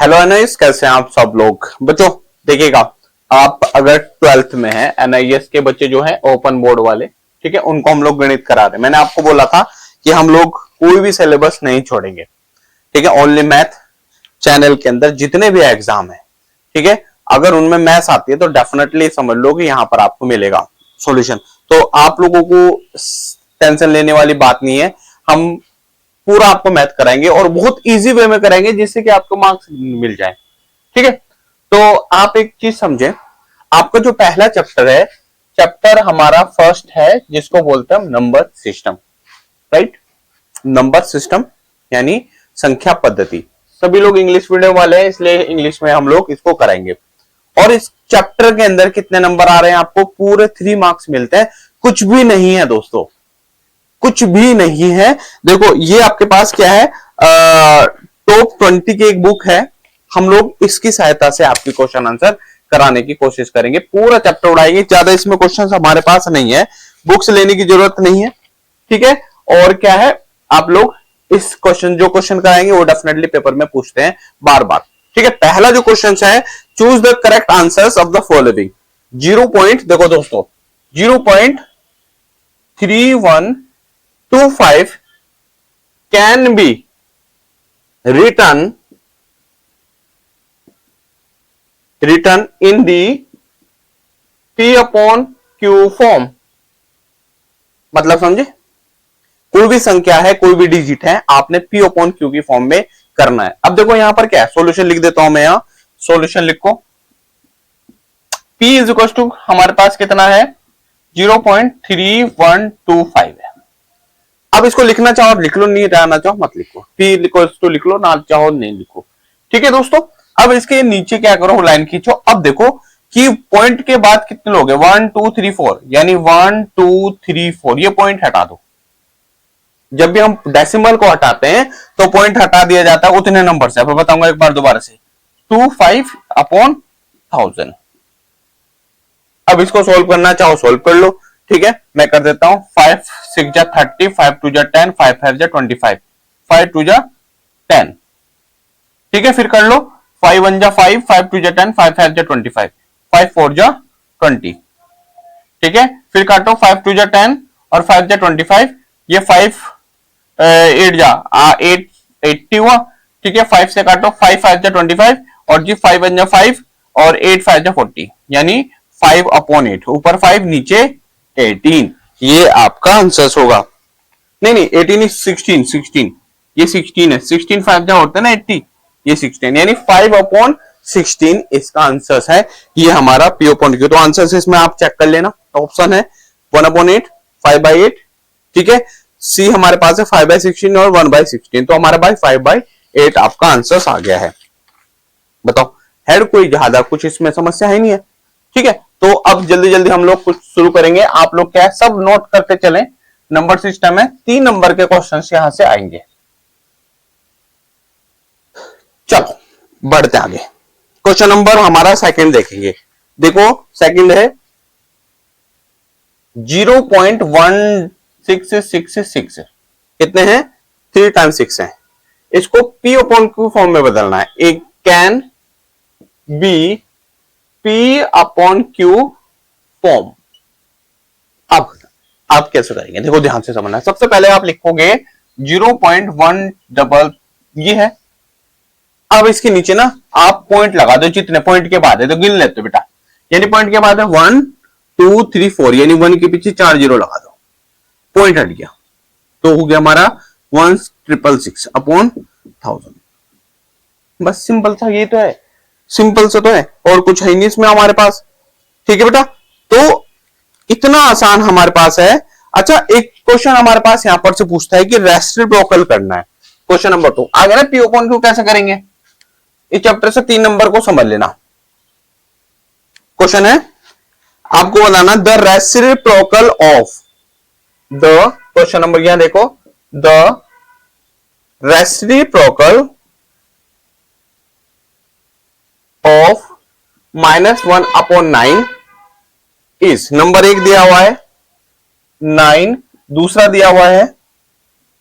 Hello NIS, कैसे हैं आप सब लोग। बच्चों देखिएगा, आप अगर 12th में हैं, एनआईएस के बच्चे जो हैं ओपन बोर्ड वाले, ठीक है, उनको हम लोग गणित करा रहे हैं। मैंने आपको बोला था कि हम लोग कोई भी सिलेबस नहीं छोड़ेंगे, ठीक है। ओनली मैथ चैनल के अंदर जितने भी एग्जाम है, ठीक है, अगर उनमें मैथ्स आती है तो डेफिनेटली समझ लो कि यहाँ पर आपको मिलेगा सॉल्यूशन। तो आप लोगों को टेंशन लेने वाली बात नहीं है, हम पूरा आपको मैथ कराएंगे और बहुत इजी वे में कराएंगे जिससे कि आपको मार्क्स मिल जाए, ठीक है। तो आप एक चीज समझे, आपका जो पहला चैप्टर है, चैप्टर हमारा फर्स्ट है जिसको बोलते हैं number system, right. Number system यानी संख्या पद्धति। सभी लोग इंग्लिश मीडियम वाले हैं इसलिए इंग्लिश में हम लोग इसको कराएंगे। और इस चैप्टर के अंदर कितने नंबर आ रहे हैं आपको? पूरे 3 मार्क्स मिलते हैं। कुछ भी नहीं है दोस्तों, कुछ भी नहीं है। देखो ये आपके पास क्या है, टॉप 20 की एक बुक है। हम लोग इसकी सहायता से आपकी क्वेश्चन आंसर कराने की कोशिश करेंगे, पूरा चैप्टर उड़ाएंगे। ज्यादा इसमें क्वेश्चंस हमारे पास नहीं है, बुक्स लेने की जरूरत नहीं है, ठीक है। और क्या है, आप लोग इस जो क्वेश्चन कराएंगे वो डेफिनेटली पेपर में पूछते हैं बार बार, ठीक है। पहला जो क्वेश्चन है, choose the correct answers of the following. 0 point, देखो दोस्तों, 0.3125 can be written in the P upon Q form. मतलब समझे, कोई भी संख्या है, कोई भी डिजिट है, आपने P अपॉन Q की फॉर्म में करना है। अब देखो यहां पर क्या है, सॉल्यूशन लिख देता हूं मैं। यहां सॉल्यूशन लिखो, P इज इक्वल टू हमारे पास कितना है, 0.3125 है। अब इसको लिखना चाहो लिख लो, नहीं रहना चाहो मत लिखो। P लिखो तो लिख लो, ना चाहो नहीं लिखो, ठीक है दोस्तों। अब इसके नीचे क्या करो, लाइन खींचो। अब देखो कि पॉइंट के बाद कितने लोग हैं, 1 2 3 4, यानी 1 2 3 4, ये पॉइंट हटा दो। जब भी हम डेसिमल को हटाते हैं तो पॉइंट हटा दिया जाता है उतने नंबर से। अब बताऊंगा एक बार दोबारा से, 25/1000। अब इसको सोल्व करना चाहो सोल्व कर लो, ठीक है। मैं कर देता हूं, 5 6 जा 30, 5 2 जा 10, 5 5 जा 25, 5 2 जा 10, ठीक है। फिर कर लो, 5 1 जा 5, 5 2 जा 10, 5 5 जा 25, 5 4 जा 20, ठीक है। फिर काटो, 5 2 जा 10 और 5 जा 25, ये 5 8 जा 8 80 हुआ, ठीक है। 5 से काटो, 5 5 जा 25 और जी 5 1 जा 5 और 8 5 जा 40, यानी 5/8, ऊपर 5 नीचे 18, ये आपका आंसर होगा। नहीं नहीं 18 16, ये 16 है, 16 5 जा होता है ना 80, ये 16, यानी 5/16 इसका आंसर है। ये हमारा P अपॉन Q। तो आंसर इसमें आप चेक कर लेना, ऑप्शन है 1/8, 5/8, ठीक है। सी हमारे पास है 5/16 और 1/16, तो हमारा भाई 5/8 आपका आंसर आ गया है। बताओ, हेड कोई ज्यादा कुछ इसमें समस्या है नहीं है, ठीक है। तो अब जल्दी जल्दी हम लोग कुछ शुरू करेंगे। आप लोग क्या है, सब नोट करते चलें। नंबर सिस्टम है, 3 नंबर के क्वेश्चंस यहां से आएंगे। चलो बढ़ते आगे। क्वेश्चन नंबर हमारा सेकंड देखेंगे। देखो सेकंड है 0.1666, कितने हैं, 3 टाइम्स 6 है। इसको P अपॉन Q फॉर्म में बदलना है। एक can be P upon Q form. अब आप कैसे करेंगे, देखो ध्यान से समझना है। सबसे पहले आप लिखोगे 0.1 ये है। अब इसके नीचे ना आप पॉइंट लगा दो, जितने पॉइंट के बाद है तो गिन लेते हो बेटा, यानी पॉइंट के बाद है 1 2 3 4, यानी 1 के पीछे 4 0 लगा दो, पॉइंट हट गया तो हो गया हमारा 1666 अपॉन 1000। बस सिंपल सा ये तो है, सिंपल सा तो है, और कुछ है नहीं इसमें हमारे पास, ठीक है बेटा। तो इतना आसान हमारे पास है। अच्छा एक क्वेश्चन हमारे पास यहां पर से पूछता है कि रेसिप्रोकल करना है। क्वेश्चन नंबर 2 आ गया ना, P अपॉन Q कैसे करेंगे। इस चैप्टर से 3 नंबर को समझ लेना। क्वेश्चन है आपको बताना the reciprocal of the, question number यहां देखो, the reciprocal of -1/9 is, number 1 दिया हुआ है 9, दूसरा दिया हुआ है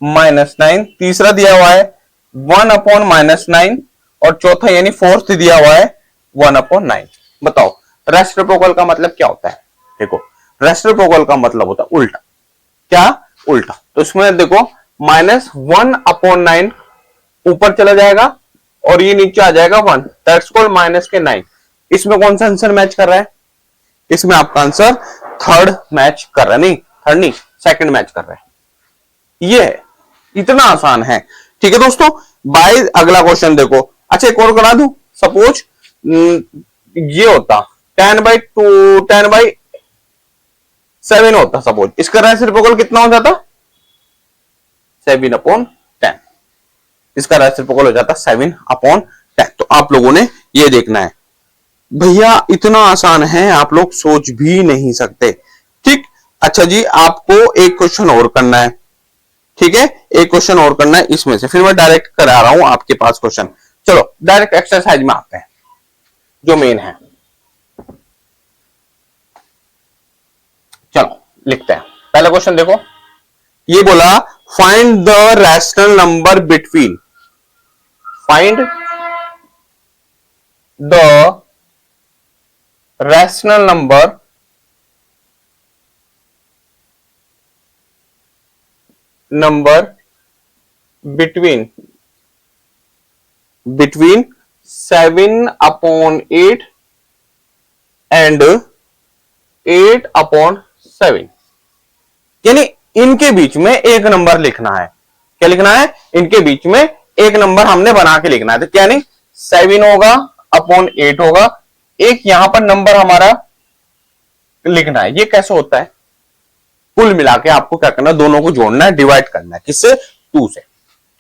-9, तीसरा दिया हुआ है 1/-9 और चौथा यानी फोर्थ दिया हुआ है 1/9। बताओ रेसिप्रोकल का मतलब क्या होता है? देखो रेसिप्रोकल का मतलब होता है उल्टा। क्या? उल्टा। तो इसमें देखो -1/9 ऊपर चला जाएगा और ये नीचे आ जाएगा 1, दैट्स कॉल्ड -9। इसमें कौन सा आंसर मैच कर रहा है? इसमें आपका आंसर थर्ड मैच कर रहा है, नहीं थर्ड नहीं सेकंड मैच कर रहा है। ये है, इतना आसान है। ठीक है दोस्तों, बाय अगला क्वेश्चन देखो। अच्छा एक और करा दूं, सपोज ये होता 10/7 होता सपोज, इसका रेसिप्रोकल कितना हो जाता? 7/10। इसका रेसिप्रोकल हो जाता 7/10। तो आप लोगों ने ये देखना है भैया, इतना आसान है आप लोग सोच भी नहीं सकते। ठीक, अच्छा जी आपको एक क्वेश्चन और करना है। ठीक है, एक क्वेश्चन और करना है इसमें से, फिर मैं डायरेक्ट करा रहा हूं आपके पास क्वेश्चन। चलो डायरेक्ट एक्सरसाइज में आते हैं जो मेन है। चलो लिखते हैं पहला क्वेश्चन। देखो ये बोला find the rational number between, find the rational number between 7/8 and 8/7, यानी इनके बीच में एक नंबर लिखना है। क्या लिखना है? इनके बीच में एक नंबर हमने बना के लिखना है। तो क्या नहीं 7 होगा अपॉन 8 होगा, एक यहां पर नंबर हमारा लिखना है। ये कैसे होता है? कुल मिला के आपको क्या करना है, दोनों को जोड़ना है, डिवाइड करना है। किससे? 2 से।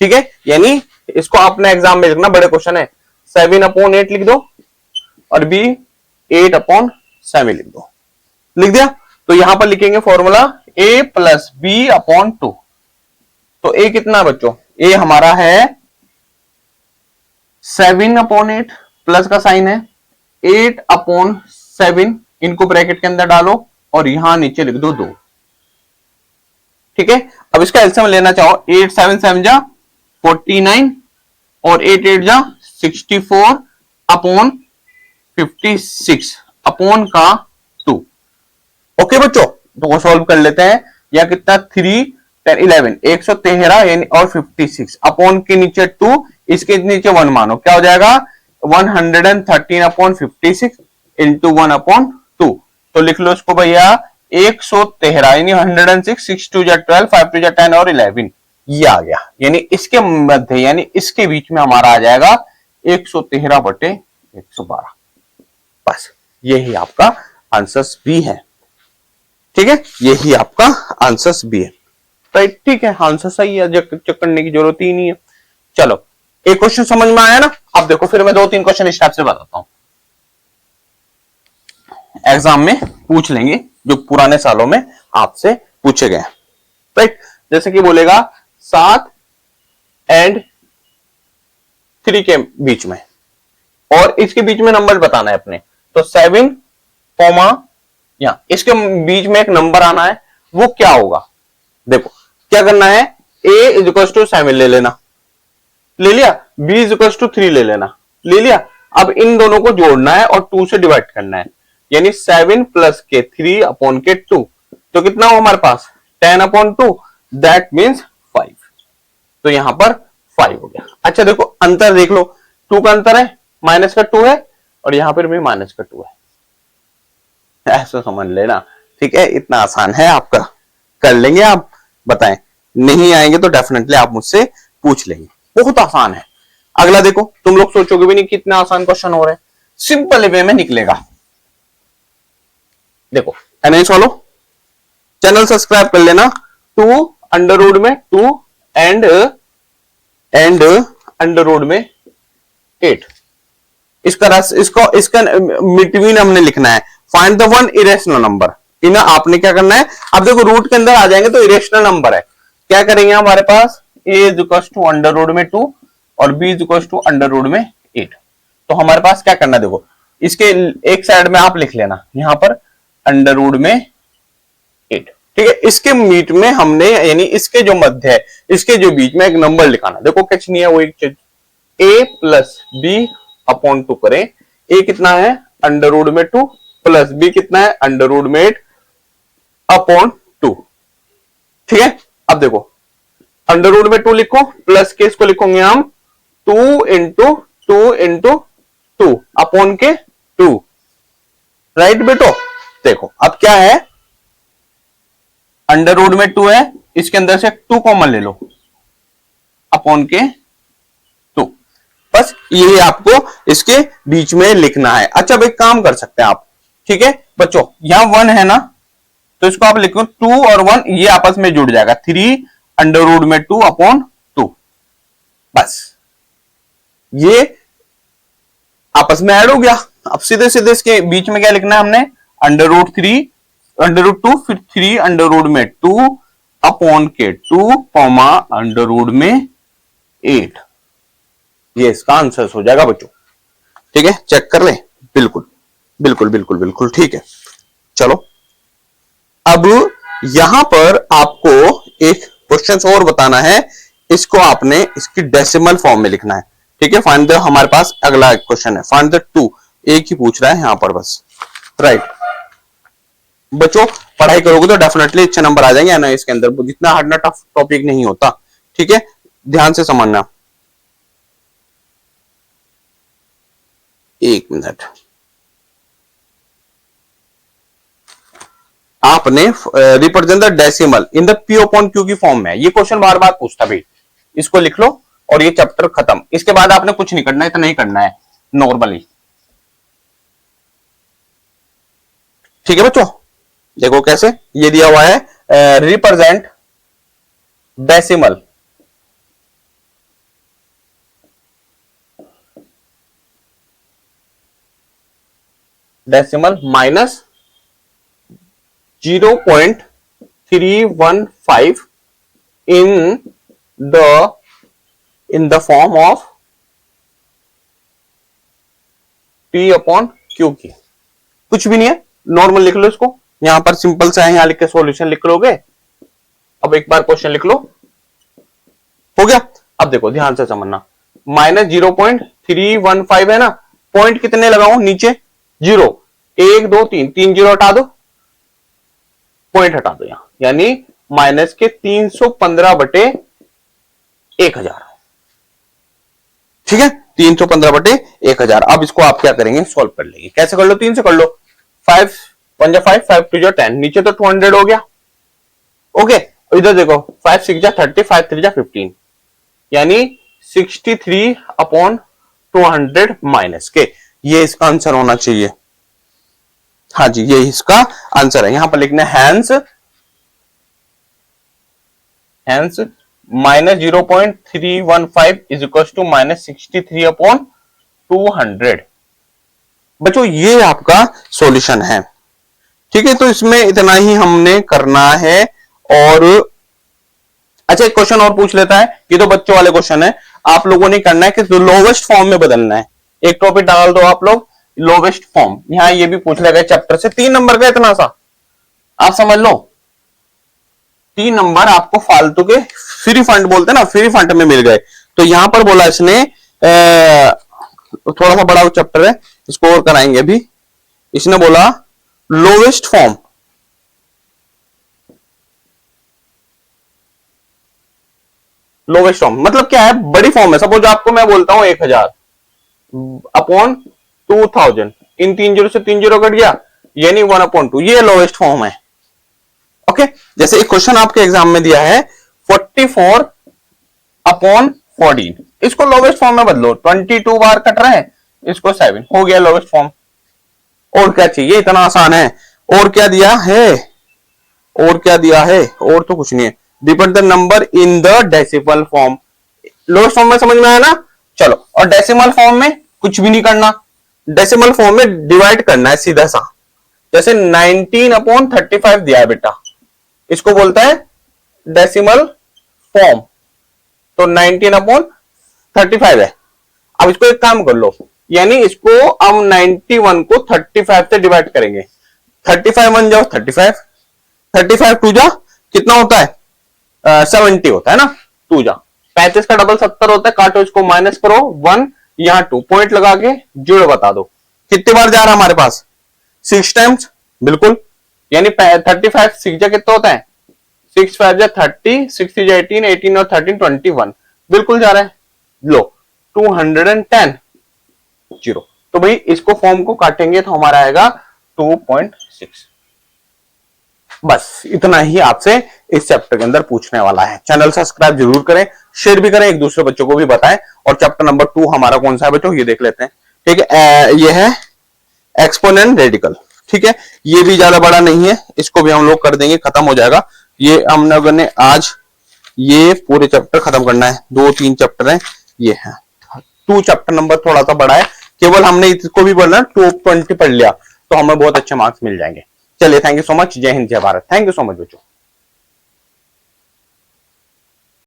ठीक है, यानी इसको आपने एग्जाम में लिखना, बड़े क्वेश्चन है 7/8 लिख दो और बी 8/7 लिख दो। लिख दिया? तो यहां पर लिखेंगे फॉर्मूला a + b/2। तो a कितना बच्चों? a हमारा है 7/8, प्लस का साइन है 8/7, इनको ब्रैकेट के अंदर डालो और यहां नीचे लिख दो 2। ठीक है, अब इसका एलसीएम लेना चाहो, 8 7 7 जा 49 और 8 8 जा 64/56 अपॉन का 2। ओके बच्चों, तो सॉल्व कर लेते हैं। या कितना 3 10 11 113 यानी और 56 अपॉन के नीचे 2, इसके नीचे 1 मानो, क्या हो जाएगा 113/56 इंटू 1/2। तो लिख लो इसको भैया 113 यानी 106, 6 2 12, 5 2 10 और 11, ये आ गया। यानी इसके मध्य यानी इसके बीच में हमारा आ जाएगा 113/112। बस यही आपका आंसर बी है। ठीक है, यही आपका आंसर बी है। राइट, ठीक है, आंसर सही है, चेक करने की जरूरत ही नहीं है। चलो एक क्वेश्चन समझ में आया ना? अब देखो फिर मैं 2-3 क्वेश्चन इस टाइप से बताता हूं, एग्जाम में पूछ लेंगे जो पुराने सालों में आपसे पूछे गए। राइट, जैसे कि बोलेगा 7 और 3 के बीच में, और इसके बीच में नंबर बताना है अपने। तो 7, या इसके बीच में एक नंबर आना है, वो क्या होगा? देखो क्या करना है, a = 7 ले लेना, ले लिया, b = 3 ले लेना, ले लिया। अब इन दोनों को जोड़ना है और 2 से डिवाइड करना है, यानी 7 + के 3/2। तो कितना हो हमारे पास 10/2, दैट मीन्स 5। तो यहां पर 5 हो गया। अच्छा देखो अंतर देख लो, 2 का अंतर है, माइनस का 2 है और यहां पर भी माइनस का 2 है, ऐसा समझ लेना। ठीक है, इतना आसान है आपका, कर लेंगे आप। बताएं, नहीं आएंगे तो डेफिनेटली आप मुझसे पूछ लेंगे, बहुत आसान है। अगला देखो, तुम लोग सोचोगे भी नहीं कितना आसान क्वेश्चन हो रहा है, सिंपल वे में निकलेगा। देखो है नहीं सॉल्व, चैनल सब्सक्राइब कर लेना। 2 अंडर में 2 एंड अंडर में 8, इसका बिटवीन हमने लिखना है। Find the one irrational number, इन्हें आपने क्या करना है, अब देखो रूट के अंदर आ जाएंगे तो इरेशनल नंबर है, क्या करेंगे हमारे पास a = अंडर में 2 और b = अंडर में 8। तो हमारे पास क्या करना है, देखो इसके एक साइड में आप लिख लेना यहां पर अंडर में 8। ठीक है, इसके मीट में हमने यानी इसके जो मध्य है, इसके जो बीच में एक नंबर लिखाना। देखो कुछ नहीं है, वो एक चीज ए प्लस बी अपॉन 2 करें, ए कितना है अंडर रूट में 2 प्लस बी कितना है अंडर रूट में 8 अपॉन 2। ठीक है, अब देखो अंडर रूट में 2 लिखो प्लस के इसको लिखोगे हम 2 इंटू 2 अपॉन के 2। राइट बेटो, देखो अब क्या है, अंडर रूट में 2 है, इसके अंदर से 2 कॉमन ले लो अपॉन के 2। बस ये आपको इसके बीच में लिखना है। अच्छा अब एक काम कर सकते हैं आप, ठीक है बच्चों, यहां 1 है ना, तो इसको आप लिखो 2 और 1 ये आपस में जुड़ जाएगा, 3 अंडर रूट में 2 अपॉन 2। बस ये आपस में ऐड हो गया। अब सीधे सीधे इसके बीच में क्या लिखना है हमने, अंडर रूट 3 अंडर रूट 2 फिर 3 अंडर रूट में 2 अपॉन के 2 कॉमा अंडर रूट में 8। ये इसका आंसर हो जाएगा बच्चों। ठीक है, चेक कर ले, बिल्कुल बिल्कुल बिल्कुल बिल्कुल ठीक है। चलो अब यहां पर आपको एक क्वेश्चन और बताना है, इसको आपने इसकी डेसिमल फॉर्म में लिखना है। ठीक है, फाइंड द, हमारे पास अगला क्वेश्चन है फाइंड द 2, एक ही पूछ रहा है यहां पर बस। राइट बच्चों, पढ़ाई करोगे तो डेफिनेटली अच्छे नंबर आ जाएंगे ना, इसके अंदर जितना हार्ड ना टफ टॉपिक नहीं होता। ठीक है, ध्यान से समझना। एक मिनट, आपने represent the decimal in the P upon Q की फॉर्म में, ये क्वेश्चन बार बार पूछता भाई, इसको लिख लो और ये चैप्टर खत्म। इसके बाद आपने कुछ नहीं करना है, इतना ही करना है नॉर्मली। ठीक है बच्चों, देखो कैसे ये दिया हुआ है, represent decimal minus 0.315 in the form of P upon Q की। कुछ भी नहीं है, नॉर्मल लिख लो इसको, यहां पर सिंपल सा है, यहां लिख के सॉल्यूशन लिख लोगे। अब एक बार क्वेश्चन लिख लो, हो गया। अब देखो ध्यान से समझना, माइनस 0.315 है ना, पॉइंट कितने लगाऊं नीचे, 0 1 2 3, 3 जीरो हटा दो, पॉइंट हटा दो यहां, यानी माइनस के 315 बटे 1000। ठीक है, 315 बटे 1000। अब इसको आप क्या करेंगे, सॉल्व कर लेंगे। कैसे कर लो, 3 से कर लो, 5 1 5 5 2 10, नीचे तो 200 हो गया। ओके, इधर देखो 5 6 30 5 3 15, यानी 63 अपॉन 200 माइनस के, ये इसका आंसर होना चाहिए। हाँ जी, ये इसका आंसर है। यहां पर लिखना है hence minus 0.315 is equal to minus 63 upon 200। बच्चों ये आपका सॉल्यूशन है। ठीक है, तो इसमें इतना ही हमने करना है। और अच्छा एक क्वेश्चन और पूछ लेता है, ये तो बच्चों वाले क्वेश्चन है, आप लोगों ने करना है कि लोवेस्ट फॉर्म में बदलना है। एक टॉपिक डाल दो आप लोग, लोवेस्ट फॉर्म। यहां ये भी पूछ लेगा चैप्टर से, 3 नंबर का इतना सा आप समझ लो, 3 नंबर आपको फालतू के फ्री फंड बोलते हैं ना, फ्री फंड में मिल गए। तो यहां पर बोला इसने, थोड़ा सा बड़ा चैप्टर है, इसको और कराएंगे अभी। इसने बोला लोवेस्ट फॉर्म, लोवेस्ट फॉर्म मतलब क्या है, बड़ी फॉर्म है। सपोज आपको मैं बोलता हूं 1000 अपॉन 2000, इन 3 जीरो से 3 जीरो कट गया, यानी 1/2, ये लोवेस्ट फॉर्म है। ओके, जैसे एक क्वेश्चन आपके एग्जाम में दिया है 44 अपॉन 14, इसको लोवेस्ट फॉर्म में बदलो, 22 बार कट रहे हैं, इसको 7 हो गया लोवेस्ट फॉर्म। और क्या चाहिए, इतना आसान है। और क्या दिया है, और क्या दिया है, और तो कुछ नहीं है। Depend the number in the decimal form, lowest form में समझ में आया ना। चलो, और डेसिमल फॉर्म में कुछ भी नहीं करना, डेसिमल फॉर्म में डिवाइड करना है सीधा सा। जैसे 19 अपॉन 35 दिया है बेटा, इसको बोलता है डेसिमल फॉर्म, तो 19 अपॉन 35 है। अब इसको एक काम कर लो, यानी इसको हम 91 को 35 से डिवाइड करेंगे। 35 1 जाओ 35, 35 2 जा कितना होता है, 70 होता है ना, 2 जा 35 का डबल 70 होता है, काटो इसको, माइनस करो 1, यहाँ 2 पॉइंट लगा के जोड़ बता दो कितनी बार जा रहा है हमारे पास, 6 टाइम्स, बिल्कुल। यानी 35 6 जा कितना होता है, 6 5 जा 30, 6 जा 18, 18 और 13 21, बिल्कुल जा रहा है। लो 210 जीरो। तो भाई इसको फॉर्म को काटेंगे तो हमारा आएगा 2.6। बस इतना ही आपसे इस चैप्टर के अंदर पूछने वाला है। चैनल सब्सक्राइब जरूर करें, शेयर भी करें, एक दूसरे बच्चों को भी बताएं। और चैप्टर नंबर 2 हमारा कौन सा है बच्चों, ये देख लेते हैं। ठीक है, ये है एक्सपोनेंट रेडिकल। ठीक है, ये भी ज्यादा बड़ा नहीं है, इसको भी हम लोग कर देंगे, खत्म हो जाएगा। ये हम लोगों ने आज ये पूरे चैप्टर खत्म करना है, 2-3 चैप्टर है ये है। 2 चैप्टर नंबर थोड़ा सा बड़ा है, केवल हमने इसको भी बोलना 220 पढ़ लिया तो हमें बहुत अच्छे मार्क्स मिल जाएंगे। चलिए, थैंक यू सो मच, जय हिंद जय Bharat, thank you so much बच्चों।